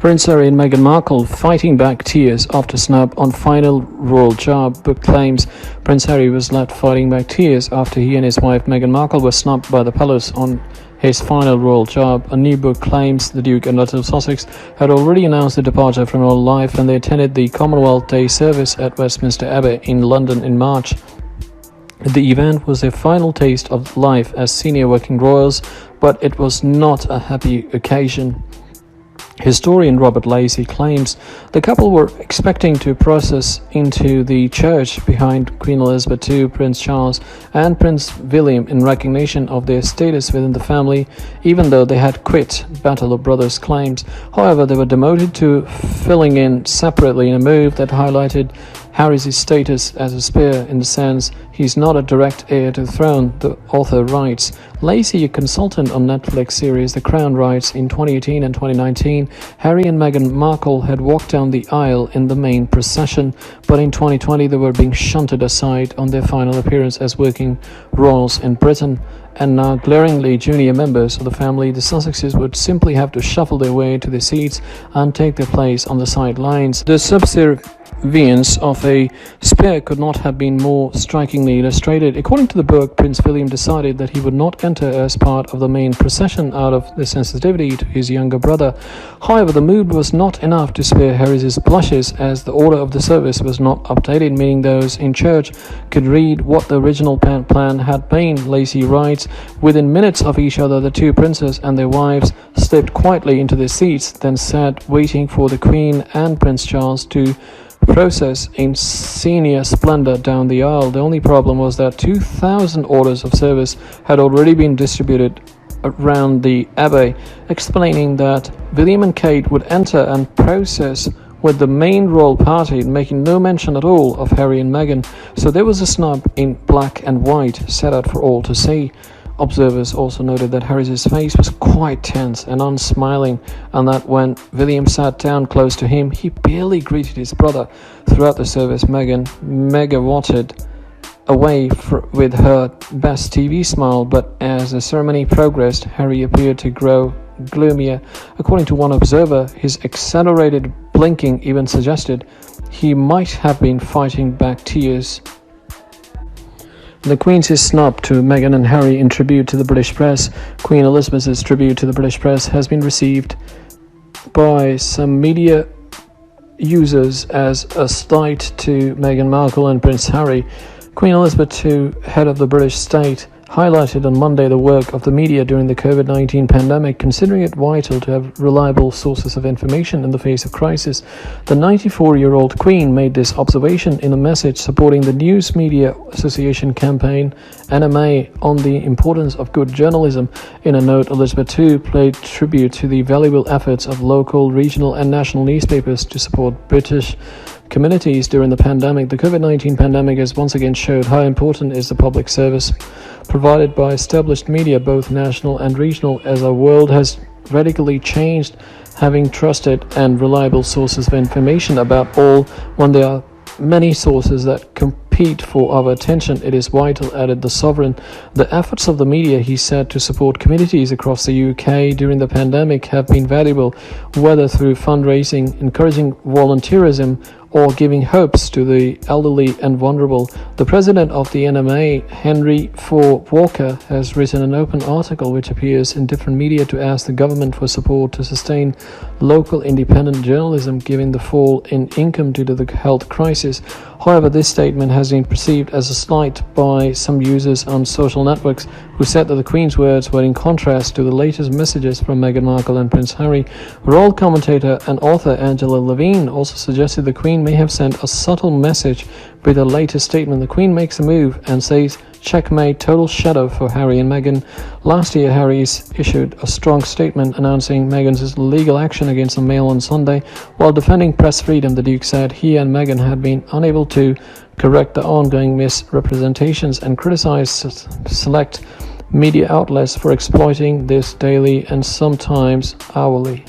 Prince Harry and Meghan Markle fighting back tears after snub on final royal job. Book claims Prince Harry was left fighting back tears after he and his wife Meghan Markle were snubbed by the palace on his final royal job. A new book claims the Duke and Duchess of Sussex had already announced their departure from royal life when they attended the Commonwealth Day service at Westminster Abbey in London in March. The event was their final taste of life as senior working royals, but it was not a happy occasion. Historian Robert Lacey claims the couple were expecting to process into the church behind Queen Elizabeth II, Prince Charles, and Prince William in recognition of their status within the family, even though they had quit, Battle of Brothers claims. However, they were demoted to filling in separately in a move that highlighted Harry's status as a spare in the sense he's not a direct heir to the throne, the author writes. Lacey, a consultant on Netflix series The Crown, writes, in 2018 and 2019, Harry and Meghan Markle had walked down the aisle in the main procession, but in 2020 they were being shunted aside on their final appearance as working royals in Britain. And now glaringly junior members of the family, the Sussexes would simply have to shuffle their way to their seats and take their place on the sidelines. The subservience of a spare could not have been more strikingly illustrated. According to the book, Prince William decided that he would not enter as part of the main procession out of the sensitivity to his younger brother. However, the mood was not enough to spare Harry's blushes, as the order of the service was not updated, meaning those in church could read what the original plan had been. Lacey writes, within minutes of each other, the two princes and their wives slipped quietly into their seats, then sat waiting for the Queen and Prince Charles to process in senior splendor down the aisle. The only problem was that 2,000 orders of service had already been distributed around the Abbey, explaining that William and Kate would enter and process with the main royal party, making no mention at all of Harry and Meghan. So there was a snub in black and white set out for all to see. Observers also noted that Harry's face was quite tense and unsmiling, and that when William sat down close to him, he barely greeted his brother. Throughout the service, Meghan megawatted away with her best TV smile, but as the ceremony progressed, Harry appeared to grow gloomier. According to one observer, his accelerated blinking even suggested he might have been fighting back tears. The Queen's snub to Meghan and Harry in tribute to the British press. Queen Elizabeth's tribute to the British press has been received by some media users as a slight to Meghan Markle and Prince Harry. Queen Elizabeth II, head of the British state, highlighted on Monday the work of the media during the COVID-19 pandemic, considering it vital to have reliable sources of information in the face of crisis. The 94-year-old Queen made this observation in a message supporting the News Media Association campaign, NMA, on the importance of good journalism. In a note, Elizabeth II paid tribute to the valuable efforts of local, regional and national newspapers to support British communities during the pandemic. The COVID-19 pandemic has once again showed how important is the public service provided by established media, both national and regional, as our world has radically changed. Having trusted and reliable sources of information about all, when there are many sources that compete for our attention, it is vital, added the sovereign. The efforts of the media, he said, to support communities across the UK during the pandemic have been valuable, whether through fundraising, encouraging volunteerism, or giving hopes to the elderly and vulnerable. The president of the NMA, Henry IV Walker, has written an open article which appears in different media to ask the government for support to sustain local independent journalism given the fall in income due to the health crisis. However, this statement has been perceived as a slight by some users on social networks who said that the Queen's words were in contrast to the latest messages from Meghan Markle and Prince Harry. Royal commentator and author Angela Levine also suggested the Queen may have sent a subtle message with her latest statement. The Queen makes a move and says, checkmate, total shadow for Harry and Meghan. Last year, Harry issued a strong statement announcing Meghan's legal action against the Mail on Sunday. While defending press freedom, the Duke said he and Meghan had been unable to correct the ongoing misrepresentations and criticized select media outlets for exploiting this daily and sometimes hourly.